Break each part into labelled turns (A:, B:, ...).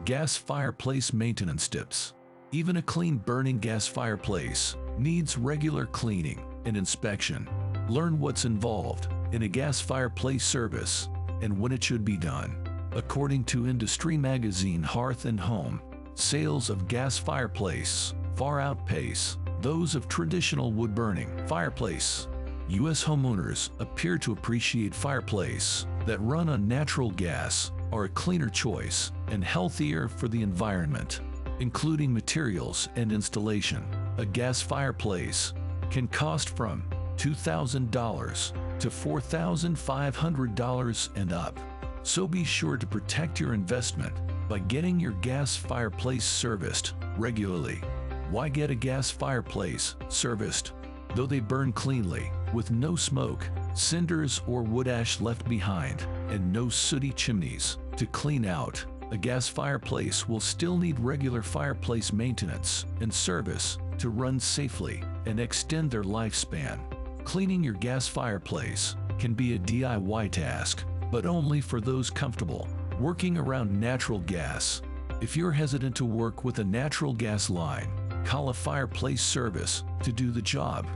A: Gas fireplace maintenance tips. Even a clean burning gas fireplace needs regular cleaning and inspection. Learn what's involved in a gas fireplace service and when it should be done. According to industry magazine Hearth and Home, sales of gas fireplace far outpace those of traditional wood-burning fireplace. U.S. homeowners appear to appreciate fireplace that run on natural gas are a cleaner choice and healthier for the environment. Including materials and installation, a gas fireplace can cost from $2,000 to $4,500 and up. So be sure to protect your investment by getting your gas fireplace serviced regularly. Why get a gas fireplace serviced? Though they burn cleanly, with no smoke, cinders or wood ash left behind, and no sooty chimneys to clean out, a gas fireplace will still need regular fireplace maintenance and service to run safely and extend their lifespan. Cleaning your gas fireplace can be a DIY task, but only for those comfortable working around natural gas. If you're hesitant to work with a natural gas line, call a fireplace service to do the job.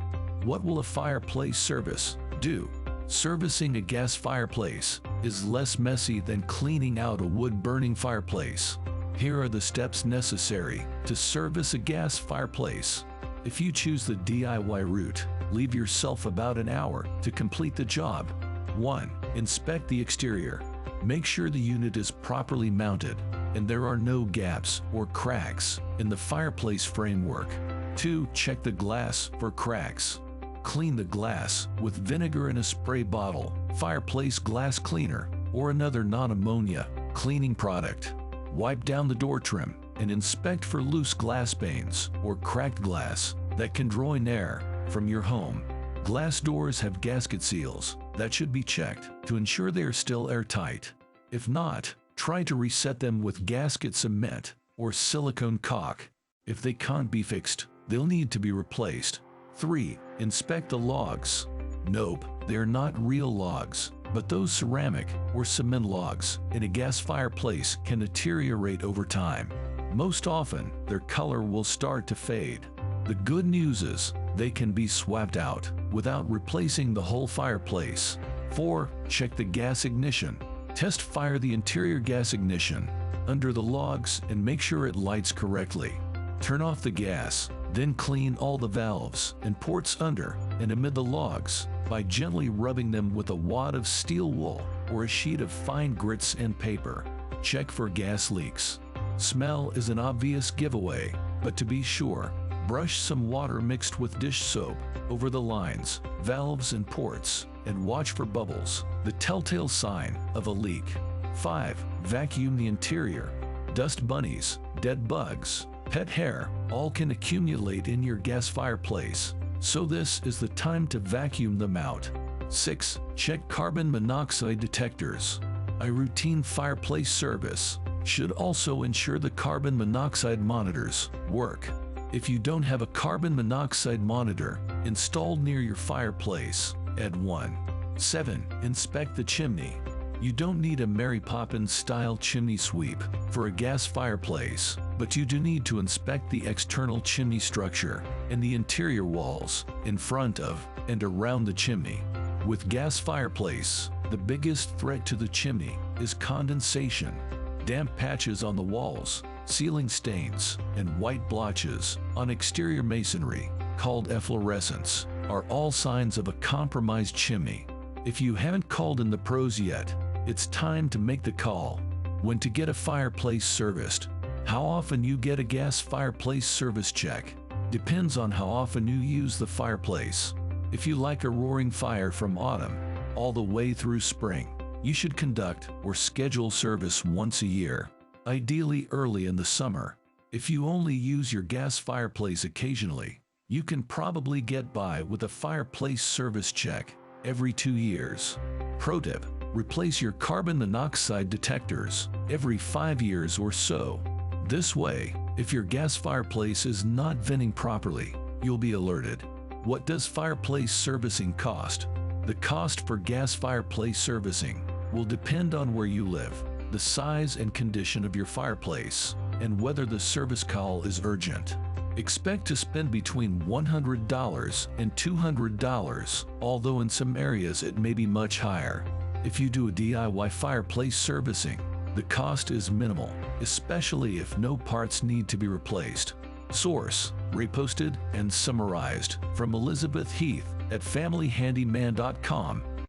A: What will a fireplace service do? Servicing a gas fireplace is less messy than cleaning out a wood-burning fireplace. Here are the steps necessary to service a gas fireplace. If you choose the DIY route, leave yourself about an hour to complete the job. 1. Inspect the exterior. Make sure the unit is properly mounted and there are no gaps or cracks in the fireplace framework. 2. Check the glass for cracks. Clean the glass with vinegar in a spray bottle, fireplace glass cleaner, or another non-ammonia cleaning product. Wipe down the door trim and inspect for loose glass panes or cracked glass that can draw in air from your home. Glass doors have gasket seals that should be checked to ensure they are still airtight. If not, try to reset them with gasket cement or silicone caulk. If they can't be fixed, they'll need to be replaced. 3. Inspect the logs. Nope, they are not real logs, but those ceramic or cement logs in a gas fireplace can deteriorate over time. Most often, their color will start to fade. The good news is they can be swapped out without replacing the whole fireplace. 4. Check the gas ignition. Test fire the interior gas ignition under the logs and make sure it lights correctly. Turn off the gas, then clean all the valves and ports under and amid the logs by gently rubbing them with a wad of steel wool or a sheet of fine grits and paper. Check for gas leaks. Smell is an obvious giveaway, but to be sure, brush some water mixed with dish soap over the lines, valves and ports, and watch for bubbles, the telltale sign of a leak. 5. Vacuum the interior. Dust bunnies, dead bugs, pet hair, all can accumulate in your gas fireplace, so this is the time to vacuum them out. 6. Check carbon monoxide detectors. A routine fireplace service should also ensure the carbon monoxide monitors work. If you don't have a carbon monoxide monitor installed near your fireplace, add one. 7. Inspect the chimney. You don't need a Mary Poppins style chimney sweep for a gas fireplace, but you do need to inspect the external chimney structure and the interior walls in front of and around the chimney. With gas fireplace, the biggest threat to the chimney is condensation. Damp patches on the walls, ceiling stains, and white blotches on exterior masonry, called efflorescence, are all signs of a compromised chimney. If you haven't called in the pros yet, it's time to make the call. When to get a fireplace serviced. How often you get a gas fireplace service check depends on how often you use the fireplace. If you like a roaring fire from autumn all the way through spring, you should conduct or schedule service once a year, ideally early in the summer. If you only use your gas fireplace occasionally, you can probably get by with a fireplace service check every 2 years. Pro tip: replace your carbon monoxide detectors every 5 years or so. This way, if your gas fireplace is not venting properly, you'll be alerted. What does fireplace servicing cost? The cost for gas fireplace servicing will depend on where you live, the size and condition of your fireplace, and whether the service call is urgent. Expect to spend between $100 and $200, although in some areas it may be much higher. If you do a DIY fireplace servicing, the cost is minimal, especially if no parts need to be replaced. Source: reposted and summarized from Elizabeth Heath at familyhandyman.com.